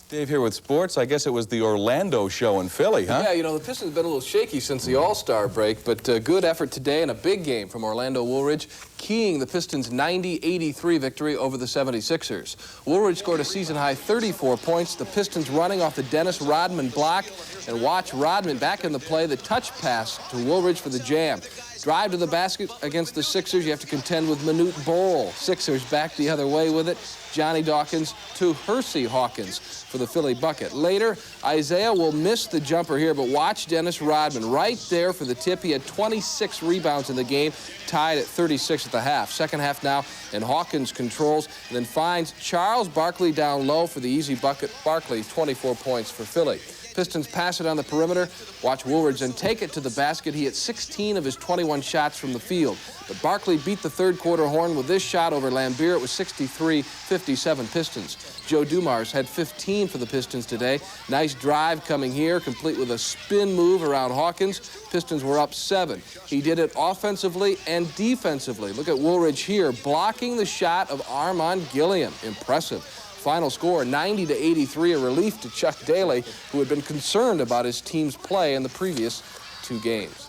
Dave here with sports. I guess it was the Orlando show in Philly, huh? Yeah, you know, the Pistons have been a little shaky since the All-Star break, but good effort today and a big game from Orlando Woolridge, keying the Pistons' 90-83 victory over the 76ers. Woolridge scored a season-high 34 points, the Pistons running off the Dennis Rodman block, and watch Rodman back in the play, the touch pass to Woolridge for the jam. Drive to the basket against the Sixers, you have to contend with Manute Bol. Sixers back the other way with it. Johnny Dawkins to Hersey Hawkins for the Philly bucket. Later, Isaiah will miss the jumper here, but watch Dennis Rodman right there for the tip. He had 26 rebounds in the game, tied at 36 at the half. Second half now, and Hawkins controls and then finds Charles Barkley down low for the easy bucket. Barkley, 24 points for Philly. Pistons pass it on the perimeter. Watch Woolridge then take it to the basket. He hit 16 of his 21 shots from the field. But Barkley beat the third quarter horn with this shot over Lambeer. It was 63-57 Pistons. Joe Dumars had 15 for the Pistons today. Nice drive coming here, complete with a spin move around Hawkins. Pistons were up 7. He did it offensively and defensively. Look at Woolridge here, blocking the shot of Armand Gilliam. Impressive. Final score, 90-83, a relief to Chuck Daly, who had been concerned about his team's play in the previous 2 games.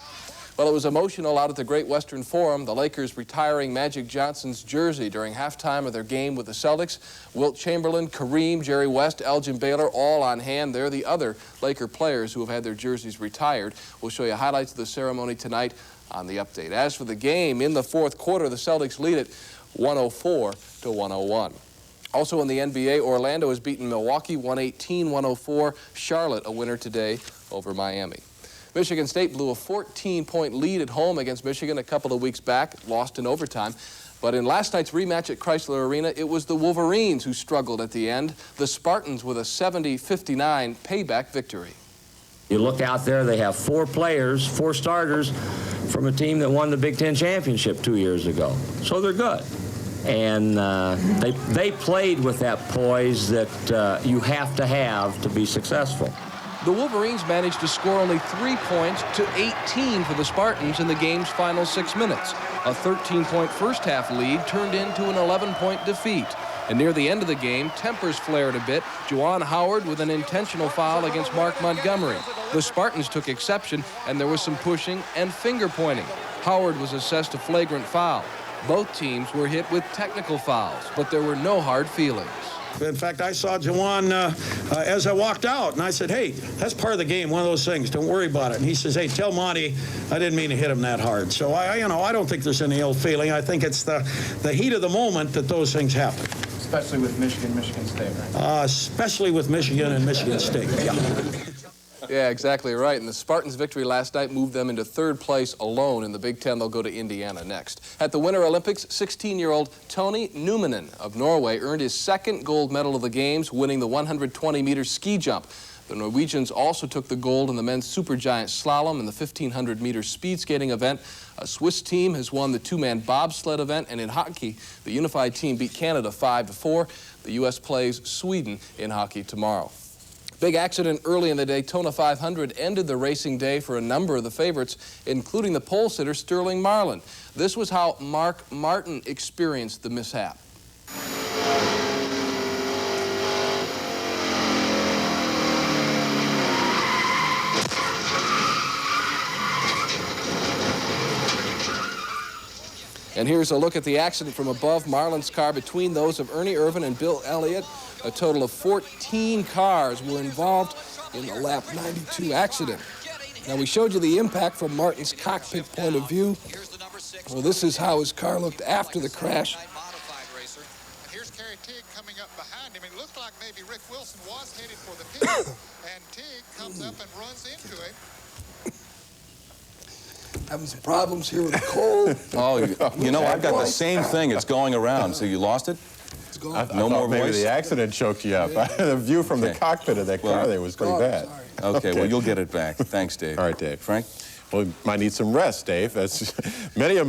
Well, it was emotional out at the Great Western Forum, the Lakers retiring Magic Johnson's jersey during halftime of their game with the Celtics. Wilt Chamberlain, Kareem, Jerry West, Elgin Baylor, all on hand. They're the other Laker players who have had their jerseys retired. We'll show you highlights of the ceremony tonight on the update. As for the game, in the fourth quarter, the Celtics lead it 104-101. Also in the NBA, Orlando has beaten Milwaukee 118-104. Charlotte a winner today over Miami. Michigan State blew a 14-point lead at home against Michigan a couple of weeks back, lost in overtime. But in last night's rematch at Chrysler Arena, it was the Wolverines who struggled at the end. The Spartans with a 70-59 payback victory. You look out there, they have 4 players, 4 starters from a team that won the Big Ten championship 2 years ago. So they're good. And they played with that poise that you have to be successful. The Wolverines managed to score only 3 points to 18 for the Spartans in the game's final 6 minutes. A 13-point first-half lead turned into an 11-point defeat. And near the end of the game, tempers flared a bit. Juwan Howard with an intentional foul against Mark Montgomery. The Spartans took exception, and there was some pushing and finger-pointing. Howard was assessed a flagrant foul. Both teams were hit with technical fouls, but there were no hard feelings. In fact, I saw Juwan as I walked out, and I said, hey, that's part of the game, one of those things. Don't worry about it. And he says, hey, tell Monty I didn't mean to hit him that hard. So, I don't think there's any ill feeling. I think it's the heat of the moment that those things happen. Especially with Michigan State, right? Especially with Michigan and Michigan State, yeah. Yeah, exactly right. And the Spartans' victory last night moved them into 3rd place alone in the Big Ten. They'll go to Indiana next. At the Winter Olympics, 16-year-old Tony Numminen of Norway earned his 2nd gold medal of the Games, winning the 120-meter ski jump. The Norwegians also took the gold in the men's supergiant slalom and the 1,500-meter speed skating event. A Swiss team has won the 2-man bobsled event, and in hockey, the unified team beat Canada 5-4. The U.S. plays Sweden in hockey tomorrow. Big accident early in the Daytona 500 ended the racing day for a number of the favorites, including the pole sitter Sterling Marlin. This was how Mark Martin experienced the mishap. And here's a look at the accident from above. Marlin's car between those of Ernie Irvin and Bill Elliott. A total of 14 cars were involved in the lap 92 accident. Now, we showed you the impact from Martin's cockpit point of view. Well, this is how his car looked after the crash. Here's Kerry Teague coming up behind him. It looked like maybe Rick Wilson was headed for the pit, and Teague comes up and runs into him. Having some problems here with the cold. Oh, you know, I've got the same thing. It's going around. So you lost it? It's gone. No more maybe voice? the accident choked you up. The view from the cockpit of that car there was pretty bad. Okay, well, you'll get it back. Thanks, Dave. All right, Dave. Frank? Well, we might need some rest, Dave. That's many of